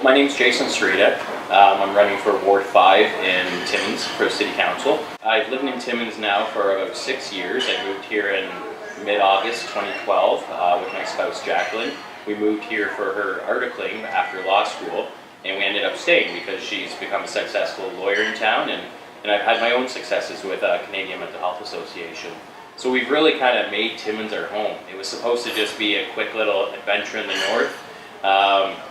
My name's Sereda. I'm running for Ward 5 in Timmins for City Council. I've lived in Timmins now for about 6 years. I moved here in mid-August 2012 with my spouse Jacqueline. We moved here for her articling after law school, and we ended up staying because she's become a successful lawyer in town, and I've had my own successes with Canadian Mental Health Association. So we've really kind of made Timmins our home. It was supposed to just be a quick little adventure in the north.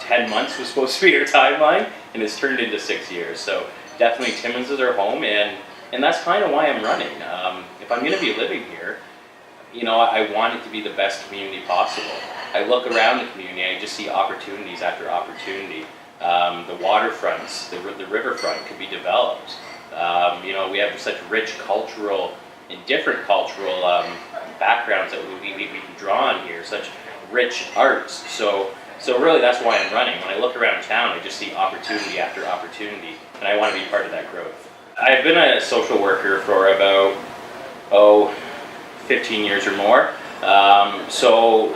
10 months was supposed to be our timeline, and it's turned into 6 years. So definitely Timmins is our home, and that's kind of why I'm running. If I'm going to be living here, you know, I want it to be the best community possible. I look around the community, I just see opportunities after opportunity. The waterfronts, the riverfront could be developed. You know, we have such rich cultural and different cultural backgrounds that we can draw on here, such rich arts. So really that's why I'm running. When I look around town, I just see opportunity after opportunity, and I want to be part of that growth. I've been a social worker for about, 15 years or more. So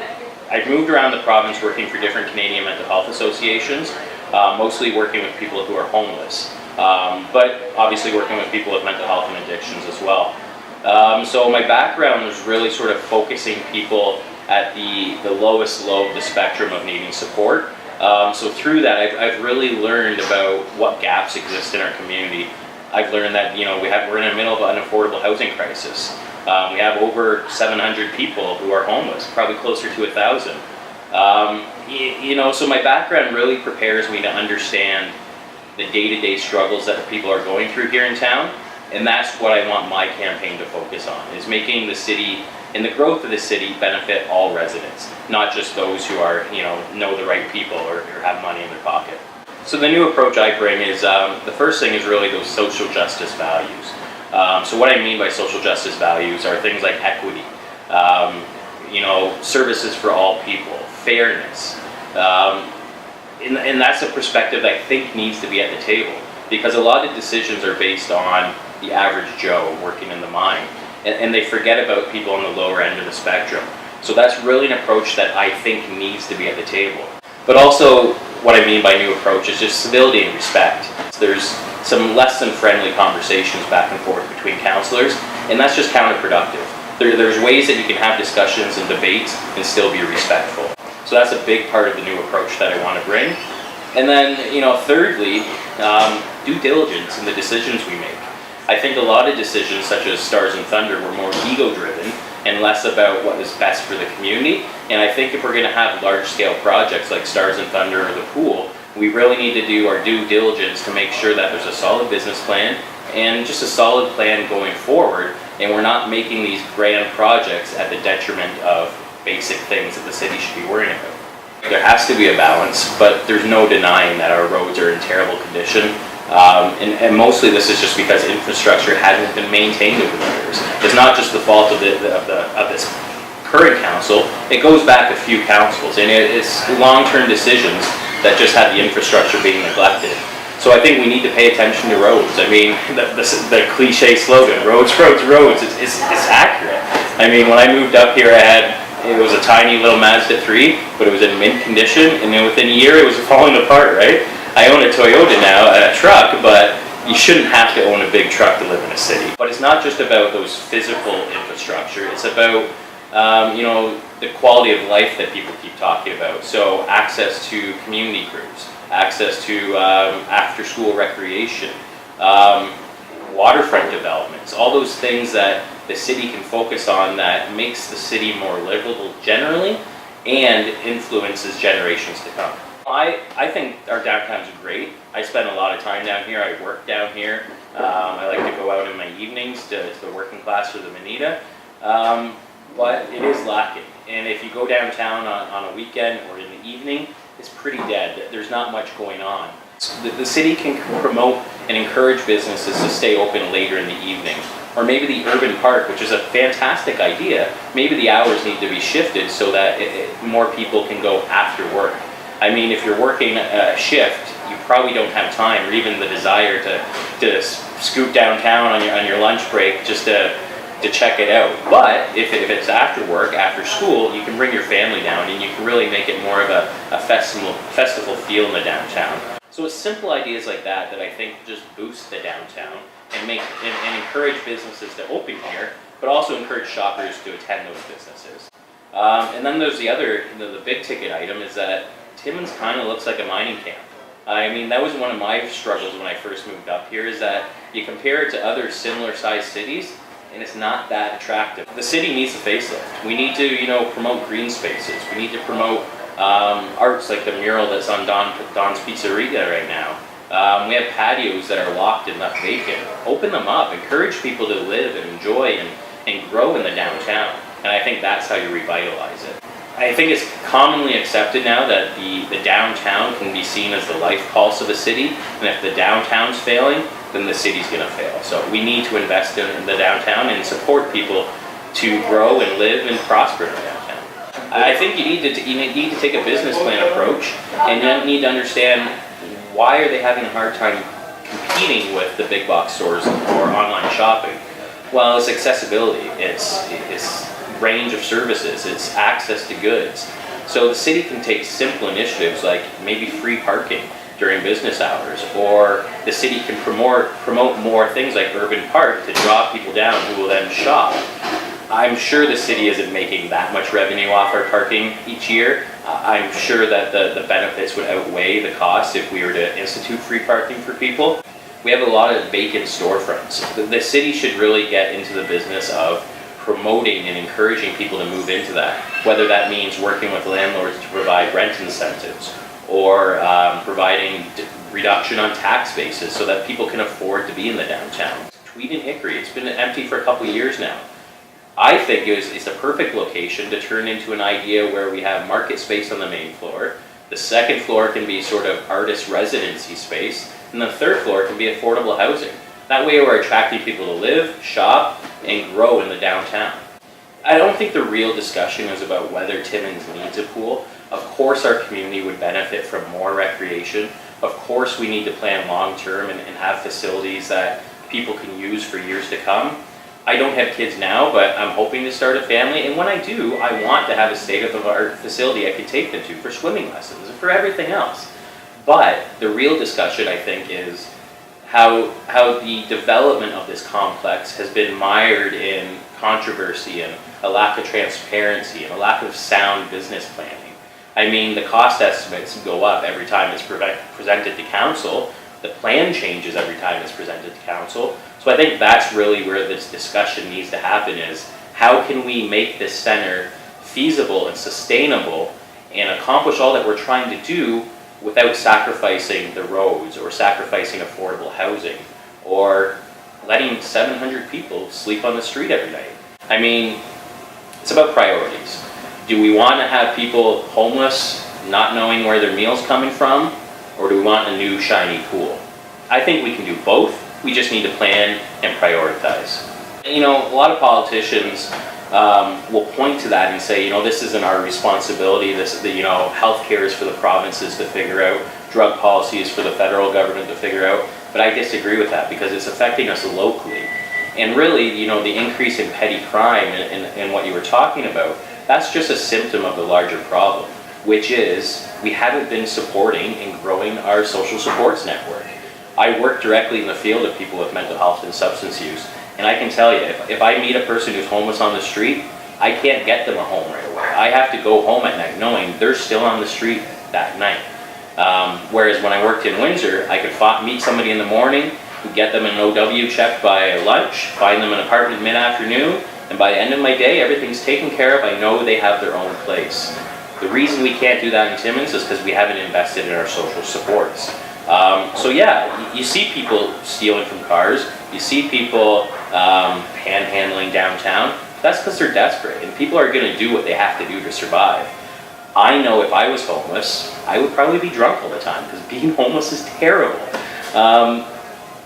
I've moved around the province working for different Canadian mental health associations, mostly working with people who are homeless, but obviously working with people with mental health and addictions as well. So my background was really sort of focusing people at the lowest low of the spectrum of needing support. So through that, I've really learned about what gaps exist in our community. I've learned that, you know, we're in the middle of an unaffordable housing crisis. We have over 700 people who are homeless, probably closer to 1,000. You know, so my background really prepares me to understand the day-to-day struggles that people are going through here in town, and that's what I want my campaign to focus on, is making the city and the growth of the city benefit all residents, not just those who are, you know the right people or have money in their pocket. So the new approach I bring is, the first thing is really those social justice values. So what I mean by social justice values are things like equity, you know, services for all people, fairness, and that's a perspective that I think needs to be at the table, because a lot of decisions are based on the average Joe working in the mine, and they forget about people on the lower end of the spectrum. So that's really an approach that I think needs to be at the table. But also, what I mean by new approach is just civility and respect. There's some less than friendly conversations back and forth between councillors, and that's just counterproductive. There's ways that you can have discussions and debates and still be respectful. So that's a big part of the new approach that I want to bring. And then, you know, thirdly, due diligence in the decisions we make. I think a lot of decisions, such as Stars and Thunder, were more ego-driven and less about what is best for the community. And I think if we're going to have large-scale projects like Stars and Thunder or the pool, we really need to do our due diligence to make sure that there's a solid business plan and just a solid plan going forward, and we're not making these grand projects at the detriment of basic things that the city should be worrying about. There has to be a balance, but there's no denying that our roads are in terrible condition. And mostly this is just because infrastructure hasn't been maintained over the years. It's not just the fault of this current council, it goes back a few councils, and it's long-term decisions that just had the infrastructure being neglected. So I think we need to pay attention to roads. I mean, the cliche slogan, roads, roads, roads, it's accurate. I mean, when I moved up here, it was a tiny little Mazda 3, but it was in mint condition, and then within a year it was falling apart, right? I own a Toyota now, a truck, but you shouldn't have to own a big truck to live in a city. But it's not just about those physical infrastructure, it's about you know, the quality of life that people keep talking about. So access to community groups, access to after-school recreation, waterfront developments, all those things that the city can focus on that makes the city more livable generally and influences generations to come. I think our downtown's great. I spend a lot of time down here. I work down here. I like to go out in my evenings to the working class or the Manita. But it is lacking. And if you go downtown on a weekend or in the evening, it's pretty dead. There's not much going on. The city can promote and encourage businesses to stay open later in the evening. Or maybe the urban park, which is a fantastic idea, maybe the hours need to be shifted so that more people can go after work. I mean, if you're working a shift, you probably don't have time or even the desire to scoot downtown on your lunch break just to to check it out. But if it's after work, after school, you can bring your family down and you can really make it more of a festival feel in the downtown. So it's simple ideas like that that I think just boost the downtown and encourage businesses to open here, but also encourage shoppers to attend those businesses. And then there's the big ticket item is that Timmins kind of looks like a mining camp. I mean, that was one of my struggles when I first moved up here, is that you compare it to other similar sized cities and it's not that attractive. The city needs a facelift. We need to, promote green spaces. We need to promote arts like the mural that's on Don's Pizzeria right now. We have patios that are locked and left vacant. Open them up, encourage people to live and enjoy and grow in the downtown. And I think that's how you revitalize it. I think it's commonly accepted now that the downtown can be seen as the life pulse of a city, and if the downtown's failing, then the city's going to fail. So we need to invest in the downtown and support people to grow and live and prosper in the downtown. I think you need to take a business plan approach, and you need to understand why are they having a hard time competing with the big box stores or online shopping. Well, it's accessibility. It's range of services, it's access to goods. So the city can take simple initiatives like maybe free parking during business hours, or the city can promote more things like Urban Park to draw people down who will then shop. I'm sure the city isn't making that much revenue off our parking each year. I'm sure that the benefits would outweigh the costs if we were to institute free parking for people. We have a lot of vacant storefronts. The city should really get into the business of promoting and encouraging people to move into that, whether that means working with landlords to provide rent incentives or providing reduction on tax bases so that people can afford to be in the downtown. Tweed and Hickory, it's been empty for a couple of years now. I think it's the perfect location to turn into an idea where we have market space on the main floor, the second floor can be sort of artist residency space, and the third floor can be affordable housing. That way we're attracting people to live, shop, and grow in the downtown. I don't think the real discussion is about whether Timmins needs a pool. Of course our community would benefit from more recreation. Of course we need to plan long term and have facilities that people can use for years to come. I don't have kids now, but I'm hoping to start a family, and when I do, I want to have a state-of-the-art facility I can take them to for swimming lessons and for everything else. But the real discussion, I think, is how the development of this complex has been mired in controversy and a lack of transparency and a lack of sound business planning. I mean, the cost estimates go up every time it's presented to council. The plan changes every time it's presented to council. So I think that's really where this discussion needs to happen, is how can we make this center feasible and sustainable and accomplish all that we're trying to do without sacrificing the roads or sacrificing affordable housing or letting 700 people sleep on the street every night. I mean, it's about priorities. Do we want to have people homeless, not knowing where their meal's coming from, or do we want a new shiny pool? I think we can do both. We just need to plan and prioritize. A lot of politicians will point to that and say, this isn't our responsibility. Healthcare is for the provinces to figure out. Drug policy is for the federal government to figure out. But I disagree with that because it's affecting us locally. And really, the increase in petty crime and what you were talking about, that's just a symptom of the larger problem, which is we haven't been supporting and growing our social supports network. I work directly in the field of people with mental health and substance use. And I can tell you, if I meet a person who's homeless on the street, I can't get them a home right away. I have to go home at night knowing they're still on the street that night. Whereas when I worked in Windsor, I could meet somebody in the morning, get them an OW check by lunch, find them an apartment mid-afternoon, and by the end of my day, everything's taken care of. I know they have their own place. The reason we can't do that in Timmins is because we haven't invested in our social supports. So yeah, you see people stealing from cars, you see people panhandling downtown. That's because they're desperate, and people are going to do what they have to do to survive. I know if I was homeless, I would probably be drunk all the time, because being homeless is terrible.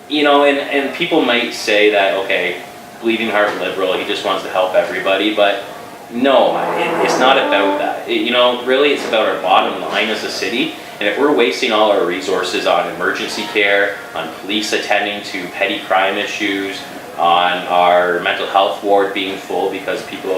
And people might say that, okay, bleeding heart liberal, he just wants to help everybody, but no, it's not about that. Really it's about our bottom line as a city. And if we're wasting all our resources on emergency care, on police attending to petty crime issues, on our mental health ward being full because people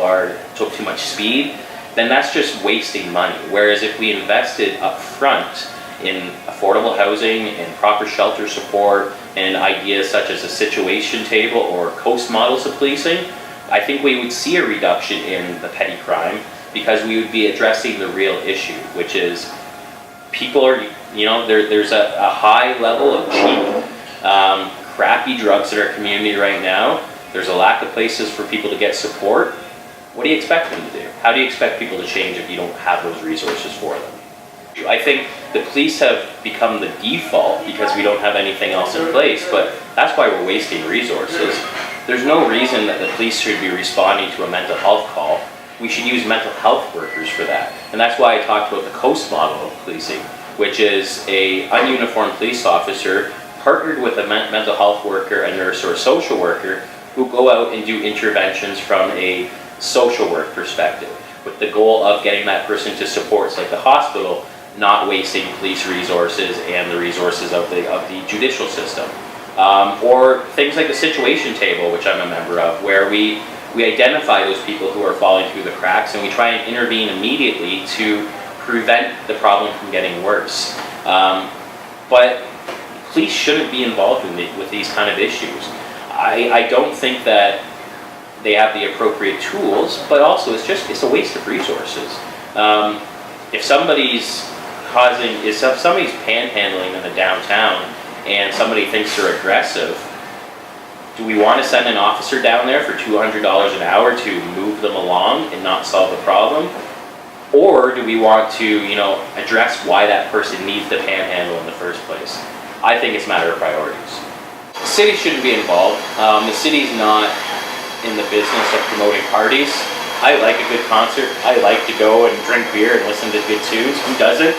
took too much speed, then that's just wasting money. Whereas if we invested up front in affordable housing and proper shelter support and ideas such as a situation table or coast models of policing, I think we would see a reduction in the petty crime because we would be addressing the real issue, which is people are, there's a high level of cheap, crappy drugs in our community right now. There's a lack of places for people to get support. What do you expect them to do? How do you expect people to change if you don't have those resources for them? I think the police have become the default because we don't have anything else in place, but that's why we're wasting resources. There's no reason that the police should be responding to a mental health call. We should use mental health workers for that. And that's why I talked about the coast model of policing, which is a ununiformed police officer partnered with a mental health worker, a nurse, or a social worker who go out and do interventions from a social work perspective with the goal of getting that person to supports like the hospital, not wasting police resources and the resources of the judicial system. Or things like the situation table, which I'm a member of, where we identify those people who are falling through the cracks and we try and intervene immediately to prevent the problem from getting worse. But police shouldn't be involved with these kind of issues. I don't think that they have the appropriate tools, but also it's a waste of resources. If somebody's panhandling in the downtown and somebody thinks they're aggressive, do we want to send an officer down there for $200 an hour to move them along and not solve the problem? Or do we want to, address why that person needs to panhandle in the first place? I think it's a matter of priorities. The city shouldn't be involved. The city's not in the business of promoting parties. I like a good concert. I like to go and drink beer and listen to good tunes. Who doesn't?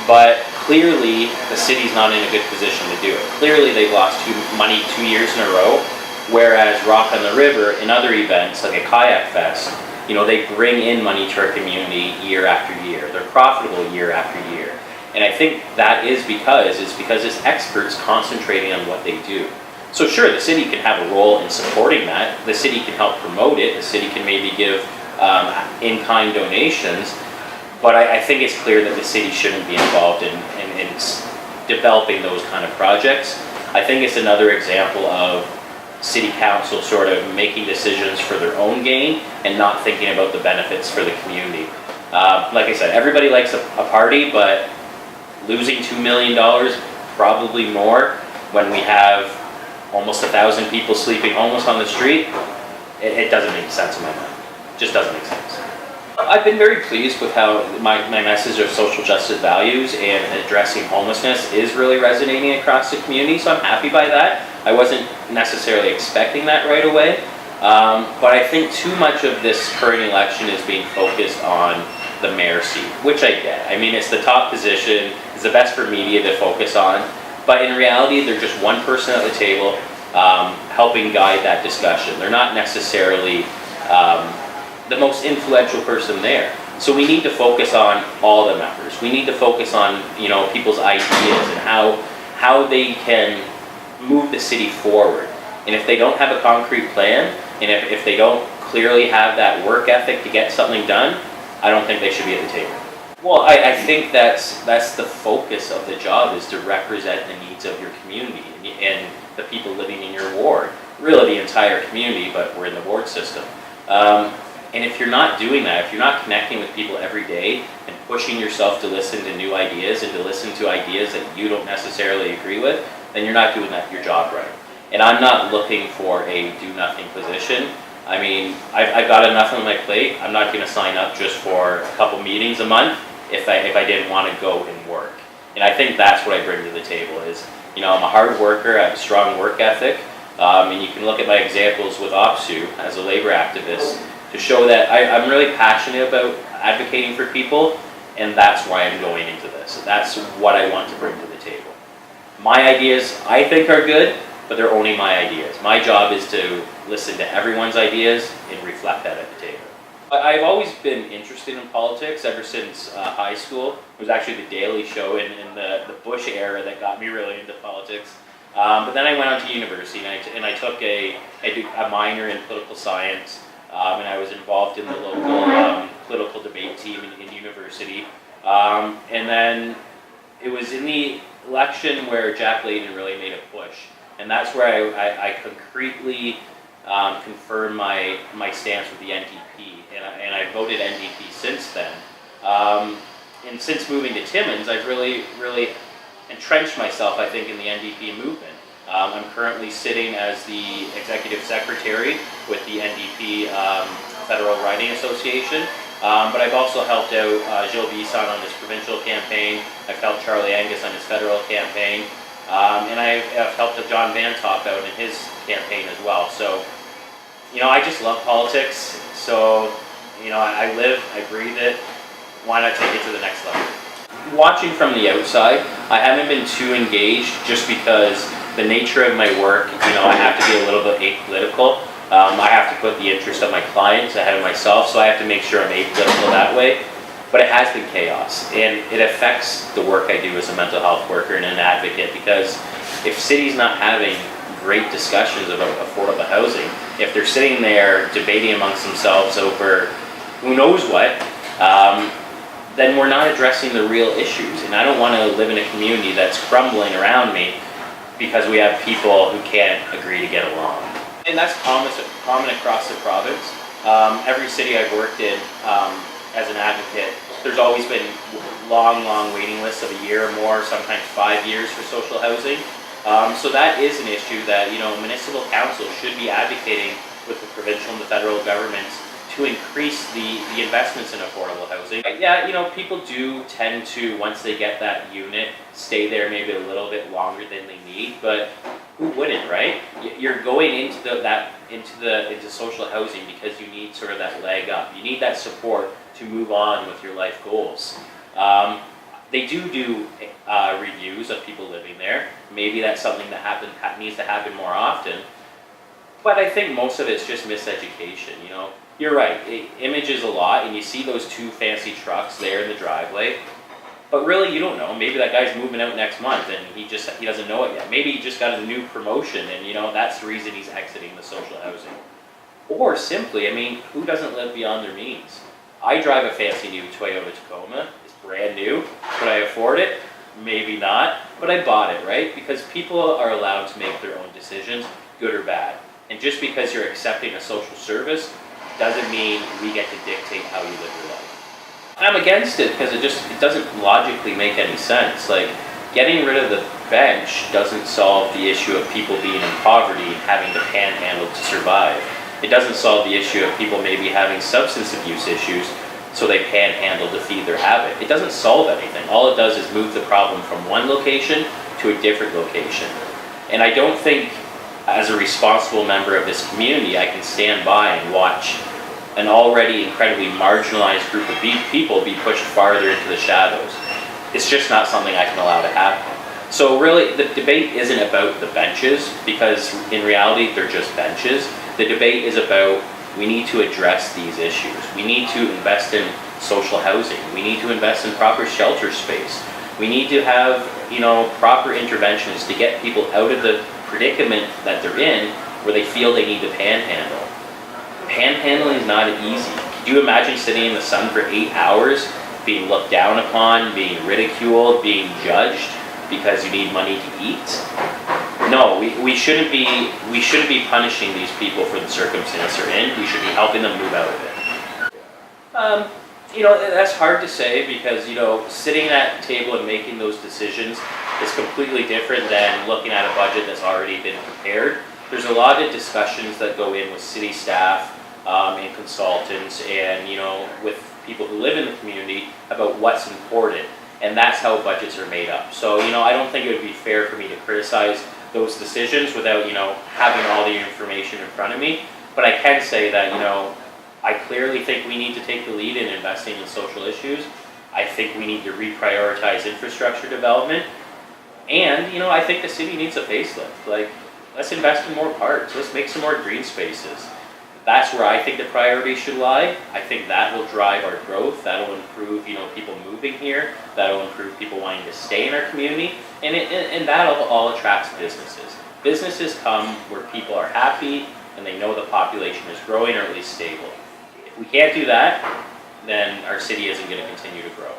But clearly, the city's not in a good position to do it. Clearly, they've lost money 2 years in a row, whereas Rock on the River and other events like a kayak fest, they bring in money to our community year after year. They're profitable year after year. And I think that is because it's experts concentrating on what they do. So sure, the city can have a role in supporting that. The city can help promote it. The city can maybe give in-kind donations. But I think it's clear that the city shouldn't be involved in developing those kind of projects. I think it's another example of city council sort of making decisions for their own gain and not thinking about the benefits for the community. Like I said, everybody likes a party, but losing $2 million, probably more, when we have almost 1,000 people sleeping homeless on the street, it doesn't make sense in my mind. It just doesn't make sense. I've been very pleased with how my message of social justice values and addressing homelessness is really resonating across the community, so I'm happy by that. I wasn't necessarily expecting that right away, but I think too much of this current election is being focused on the mayor seat, which I get. I mean, it's the top position, it's the best for media to focus on, but in reality, they're just one person at the table helping guide that discussion. They're not necessarily the most influential person there. So we need to focus on all the members. We need to focus on people's ideas and how they can move the city forward. And if they don't have a concrete plan, and if they don't clearly have that work ethic to get something done, I don't think they should be at the table. Well, I think that's the focus of the job, is to represent the needs of your community and the people living in your ward. Really the entire community, but we're in the ward system. And if you're not doing that, if you're not connecting with people every day and pushing yourself to listen to new ideas and to listen to ideas that you don't necessarily agree with, then you're not doing your job right. And I'm not looking for a do-nothing position. I mean, I've got enough on my plate. I'm not going to sign up just for a couple meetings a month if I didn't want to go and work. And I think that's what I bring to the table is, I'm a hard worker, I have a strong work ethic, and you can look at my examples with OPSU as a labor activist to show that I'm really passionate about advocating for people, and that's why I'm going into this. That's what I want to bring to the table. My ideas, I think, are good, but they're only my ideas. My job is to listen to everyone's ideas and reflect that at the table. I've always been interested in politics ever since high school. It was actually the Daily Show in the Bush era that got me really into politics. But then I went on to university and I took a minor in political science, and I was involved in the local political debate team in university. And then it was in the election where Jack Layton really made a push. And that's where I concretely confirmed my stance with the NDP. And I voted NDP since then. And since moving to Timmins, I've really entrenched myself, I think, in the NDP movement. I'm currently sitting as the executive secretary with the NDP Federal Riding Association. But I've also helped out Gilles Bisson on his provincial campaign. I've helped Charlie Angus on his federal campaign. And I've helped John Van Top out in his campaign as well. So, I just love politics. So, I live, I breathe it. Why not take it to the next level? Watching from the outside, I haven't been too engaged just because the nature of my work, I have to be a little bit apolitical. I have to put the interest of my clients ahead of myself, so I have to make sure I'm apolitical that way. But it has been chaos, and it affects the work I do as a mental health worker and an advocate, because if cities not having great discussions about affordable housing, if they're sitting there debating amongst themselves over who knows what, then we're not addressing the real issues. And I don't want to live in a community that's crumbling around me because we have people who can't agree to get along. And that's common across the province. Every city I've worked in as an advocate, there's always been long waiting lists of a year or more, sometimes 5 years for social housing. So that is an issue that municipal councils should be advocating with the provincial and the federal governments to increase the investments in affordable housing. Yeah, people do tend to, once they get that unit, stay there maybe a little bit longer than they need, but who wouldn't, right? You're going into social housing because you need sort of that leg up. You need that support to move on with your life goals. They do reviews of people living there. Maybe that's something that needs to happen more often. But I think most of it's just miseducation. You're right. Image is a lot, and you see those two fancy trucks there in the driveway. But really, you don't know. Maybe that guy's moving out next month, and he doesn't know it yet. Maybe he just got a new promotion, and that's the reason he's exiting the social housing. Or simply, who doesn't live beyond their means? I drive a fancy new Toyota Tacoma. It's brand new. Could I afford it? Maybe not. But I bought it, right? Because people are allowed to make their own decisions, good or bad. And just because you're accepting a social service doesn't mean we get to dictate how you live your life. And I'm against it because it doesn't logically make any sense. Like, getting rid of the bench doesn't solve the issue of people being in poverty and having to panhandle to survive. It doesn't solve the issue of people maybe having substance abuse issues, so they panhandle to feed their habit. It doesn't solve anything. All it does is move the problem from one location to a different location. And I don't think, as a responsible member of this community, I can stand by and watch an already incredibly marginalized group of people be pushed farther into the shadows. It's just not something I can allow to happen. So really, the debate isn't about the benches, because in reality, they're just benches. The debate is about, we need to address these issues. We need to invest in social housing. We need to invest in proper shelter space. We need to have, proper interventions to get people out of the predicament that they're in, where they feel they need to panhandle. Panhandling is not easy. Could you imagine sitting in the sun for 8 hours, being looked down upon, being ridiculed, being judged because you need money to eat? No, we shouldn't be punishing these people for the circumstance they're in. We should be helping them move out of it. That's hard to say, because sitting at the table and making those decisions is completely different than looking at a budget that's already been prepared. There's a lot of discussions that go in with city staff and consultants and with people who live in the community about what's important, and that's how budgets are made up. So I don't think it would be fair for me to criticize those decisions without having all the information in front of me. But I can say that I clearly think we need to take the lead in investing in social issues. I think we need to reprioritize infrastructure development. And, I think the city needs a facelift. Like, let's invest in more parks. Let's make some more green spaces. That's where I think the priority should lie. I think that will drive our growth. That'll improve, people moving here. That'll improve people wanting to stay in our community, and that all attracts businesses. Businesses come where people are happy and they know the population is growing or at least stable. If we can't do that, then our city isn't going to continue to grow.